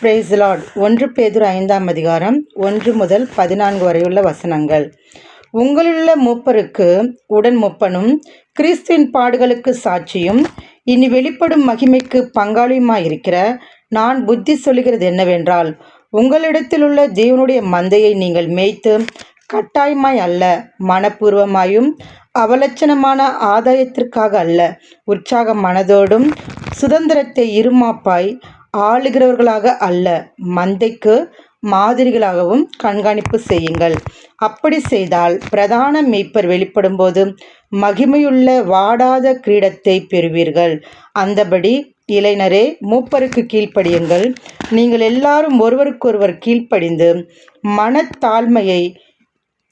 Price Lord. 1 பேதுரு 5ஆம் அதிகாரம் 1 முதல் 14 வரையுள்ள வசனங்கள். உங்களிலுள்ள மூப்பருக்கு உடன் மூப்பனும் கிறிஸ்துவின் பாடுகளுக்கு சாட்சியும் இனி வெளிப்படும் மகிமைக்கு பங்காளியுமாயிருக்கிற நான் புத்தி சொல்லுகிறது என்னவென்றால், உங்களிடத்தில் உள்ள தேவனுடைய மந்தையை நீங்கள் மேய்த்து கட்டாயமாய் அல்ல, மனப்பூர்வமாயும் அவலட்சணமான ஆதாயத்திற்காக அல்ல, உற்சாக மனதோடும் சுதந்திரத்தை இருமாப்பாய் ஆளுகிறவர்களாக அல்ல, மந்தைக்கு மாதிரிகளாகவும் கண்காணிப்பு செய்யுங்கள். அப்படி செய்தால் பிரதான மேய்ப்பர் வெளிப்படும்போது மகிமையுள்ள வாடாத கிரீடத்தை பெறுவீர்கள். அந்தபடி இளைஞரே, மூப்பருக்கு கீழ்ப்படியுங்கள். நீங்கள் எல்லாரும் ஒருவருக்கொருவர் கீழ்ப்படிந்து மனத்தாழ்மையை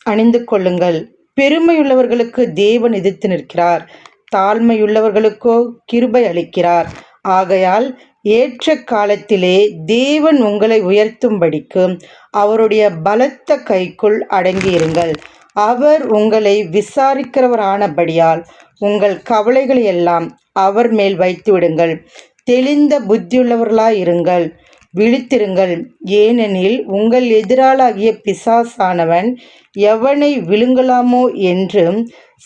அணிந்து கொள்ளுங்கள். பெருமையுள்ளவர்களுக்கு தேவன் எதிர்த்து நிற்கிறார், தாழ்மையுள்ளவர்களுக்கோ கிருபை அளிக்கிறார். ஆகையால் ஏற்ற காலத்திலே தேவன் உங்களை உயர்த்தும்படிக்கு அவருடைய பலத்த கைக்குள் அடங்கியிருங்கள். அவர் உங்களை விசாரிக்கிறவரானபடியால் உங்கள் கவலைகளை எல்லாம் அவர் மேல் வைத்து விடுங்கள். தெளிந்த புத்தியுள்ளவர்களாயிருங்கள், விழித்திருங்கள். ஏனெனில் உங்கள் எதிராளாகிய பிசாசானவன் எவனை விழுங்கலாமோ என்று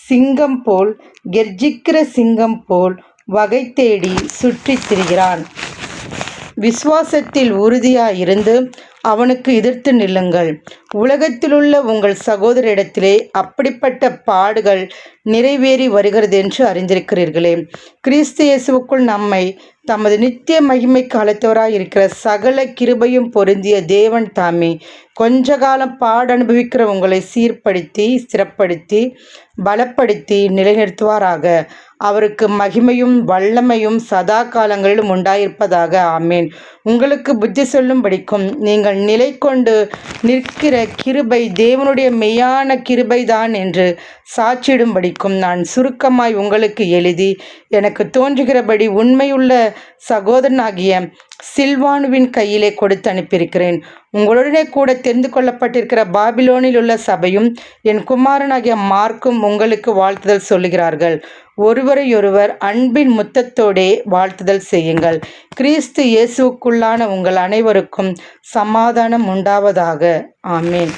சிங்கம் போல் கெர்ச்சிக்கிற சிங்கம் போல் வகை தேடி சுற்றித் திரிகிறான். விசுவாசத்தில் உறுதியாயிருந்து அவனுக்கு எதிர்த்து நில்லுங்கள். உலகத்திலுள்ள உங்கள் சகோதரிடத்திலே அப்படிப்பட்ட பாடுகள் நிறைவேறி வருகிறது என்று அறிந்திருக்கிறீர்களே. கிறிஸ்து இயேசுவுக்குள் நம்மை தமது நித்திய மகிமை காலத்தவராய் இருக்கிற சகல கிருபையும் பொருந்திய தேவன் தாமே கொஞ்ச காலம் அனுபவிக்கிற உங்களை சீர்படுத்தி ஸ்திரப்படுத்தி பலப்படுத்தி நிலைநிறுத்துவாராக. அவருக்கு மகிமையும் வல்லமையும் சதா காலங்களிலும் உண்டாயிருப்பதாக. ஆமேன். உங்களுக்கு புத்தி சொல்லும்படிக்கும் நீங்கள் நிலை கொண்டு நிற்கிற கிருபை தேவனுடைய மெய்யான கிருபைதான் என்று சாட்சியிடும்படிக்கும் நான் சுருக்கமாய் உங்களுக்கு எழுதி எனக்கு தோன்றுகிறபடி உண்மையுள்ள சகோதரனாகிய சில்வானுவின் கையிலே கொடுத்து அனுப்பியிருக்கிறேன். உங்களுடனே கூட தெரிந்து கொள்ளப்பட்டிருக்கிற பாபிலோனில் உள்ள சபையும் என் குமாரனாகிய மார்க்கும் உங்களுக்கு வாழ்த்துதல் சொல்லுகிறார்கள். ஒருவரையொருவர் அன்பின் முத்தத்தோடே வாழ்த்துதல் செய்யுங்கள். கிறிஸ்து இயேசுவுக்குள்ளான உங்கள் அனைவருக்கும் சமாதானம் உண்டாவதாக. ஆமேன்.